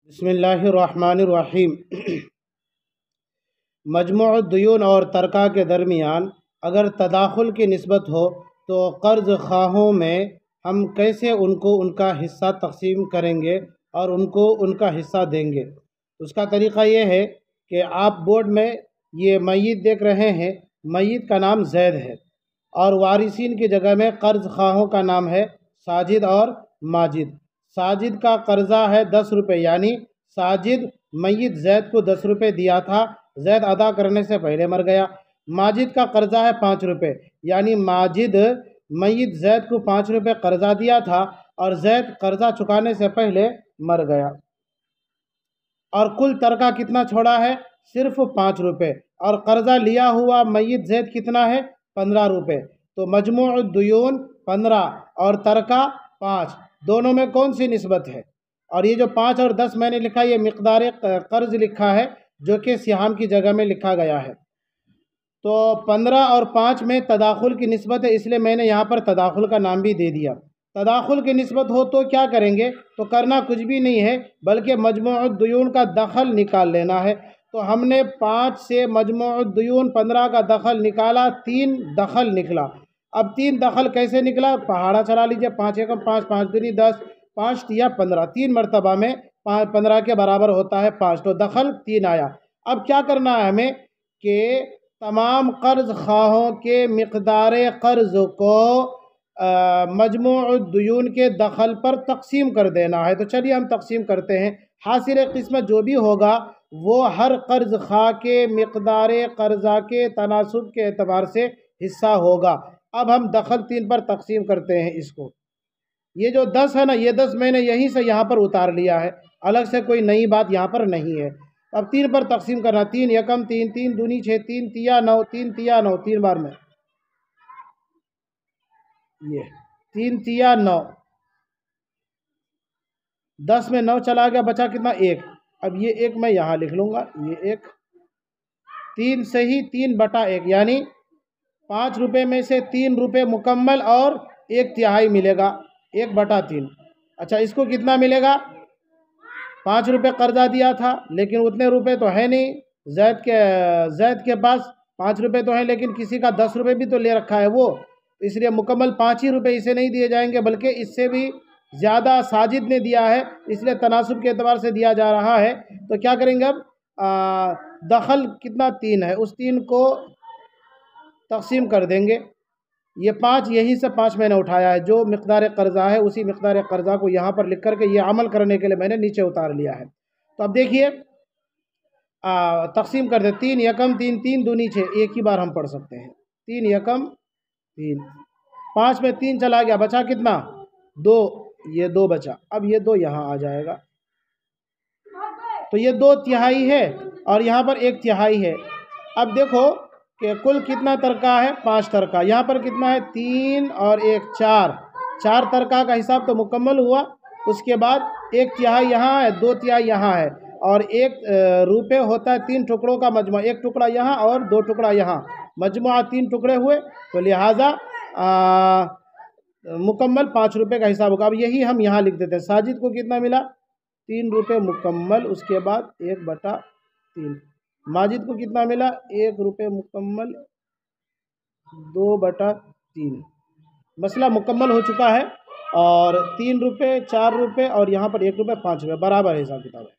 बिस्मिल्लाहिर्रहमानिर्रहीम। मजमूउद्दुयून और तरका के दरमियान अगर तदाखुल की निस्बत हो तो कर्ज़ ख़वाहों में हम कैसे उनको उनका हिस्सा तक़सीम करेंगे और उनको उनका हिस्सा देंगे। उसका तरीक़ा ये है कि आप बोर्ड में ये मय्यत देख रहे हैं, मय्यत का नाम ज़ैद है और वारिसीन की जगह में कर्ज़ ख़वाहों का नाम है साजिद और माजिद। साजिद का कर्ज़ा है 10 रुपये, यानी साजिद मय्यत ज़ैद को 10 रुपये दिया था, ज़ैद अदा करने से पहले मर गया। माजिद का कर्ज़ा है 5 रुपये, यानी माजिद मय्यत ज़ैद को 5 रुपये कर्ज़ा दिया था और ज़ैद कर्ज़ा चुकाने से पहले मर गया। और कुल तरका कितना छोड़ा है? सिर्फ 5 रुपये। और कर्ज़ा लिया हुआ मय्यत ज़ैद कितना है? 15 रुपये। तो मजमूउद्दुयून 15 और तरका 5, दोनों में कौन सी निस्बत है? और ये जो 5 और 10 मैंने लिखा, ये मिक़दार कर्ज़ लिखा है जो कि सिहाम की जगह में लिखा गया है। तो 15 और 5 में तदाखुल की निस्बत है, इसलिए मैंने यहाँ पर तदाखुल का नाम भी दे दिया। तदाखुल की निस्बत हो तो क्या करेंगे? तो करना कुछ भी नहीं है, बल्कि मजमूउद्दुयून का दखल निकाल लेना है। तो हमने 5 से मजमूउद्दुयून 15 का दखल निकाला, 3 दखल निकला। अब 3 दखल कैसे निकला? पहाड़ा चला लीजिए, 5 एकम 5, 5 दूनी 10, 5 तिया 15, 3 मरतबा में 15 के बराबर होता है 5, तो दखल 3 आया। अब क्या करना है हमें कि तमाम कर्ज़ ख़वाहों के मिक़दार कर्ज़ को मजमूउद्दुयून के दखल पर तक़सीम कर देना है। तो चलिए हम तक़सीम करते हैं। हासिल क़िस्मत जो भी होगा वो हर कर्ज़ ख़्वाह के मिक़दार कर्ज़ा के तनासुब के एतबार से हिस्सा होगा। अब हम दखल 3 पर तक़सीम करते हैं इसको। ये जो 10 है ना, ये 10 मैंने यहीं से यहाँ पर उतार लिया है, अलग से कोई नई बात यहाँ पर नहीं है। अब 3 पर तक़सीम करना, 3 एकम 3, 3 दूनी 6, 3 तिया 9, 3 तिया 9, 3 बार में ये 3 तिया 9, 10 में 9 चला गया, बचा कितना? 1। अब ये 1 मैं यहाँ लिख लूँगा, ये 1 3 से ही 3/1, यानी 5 रुपये में से 3 रुपये मुकम्मल और 1/3 मिलेगा, 1/3। अच्छा, इसको कितना मिलेगा? 5 रुपये कर्ज़ा दिया था, लेकिन उतने रुपए तो है नहीं। ज़ैद के पास 5 रुपये तो हैं, लेकिन किसी का 10 रुपये भी तो ले रखा है वो, इसलिए मुकम्मल 5 ही रुपये इसे नहीं दिए जाएंगे, बल्कि इससे भी ज़्यादा साजिद ने दिया है, इसलिए तनासुब के एतबार से दिया जा रहा है। तो क्या करेंगे अब? दखल कितना? 3 है, उस 3 को तक़सीम कर देंगे। ये 5, यहीं से 5 मैंने उठाया है, जो मिक़दार कर्ज़ा है उसी मिक़दार कर्ज़ा को यहाँ पर लिख कर के ये अमल करने के लिए मैंने नीचे उतार लिया है। तो अब देखिए, तक़सीम कर दे। 3 एकम 3, 3 दूनी 6, एक ही बार हम पढ़ सकते हैं। 3 एकम 3, 5 में 3 चला गया, बचा कितना? 2, ये 2 बचा। अब ये 2 यहाँ आ जाएगा, तो ये 2/3 है और यहाँ पर 1/3 है। अब देखो कि कुल कितना तरका है? 5 तरका। यहाँ पर कितना है? 3 और 1 4, 4 तरका का हिसाब तो मुकम्मल हुआ। उसके बाद 1/3 यहाँ है, 2/3 यहाँ है, और 1 रुपये होता है 3 टुकड़ों का मजमू, 1 टुकड़ा यहाँ और 2 टुकड़ा यहाँ, मजमुआ 3 टुकड़े हुए, तो लिहाजा मुकम्मल 5 रुपये का हिसाब होगा। अब यही हम यहाँ लिख देते हैं। साजिद को कितना मिला? 3 रुपये मुकम्मल, उसके बाद 1/3। माजिद को कितना मिला? 1 रुपये मुकम्मल, 2/3। मसला मुकम्मल हो चुका है और 3 रुपये, 4 रुपये और यहाँ पर 1 रुपये, 5 रुपये बराबर हिसाब किताब है।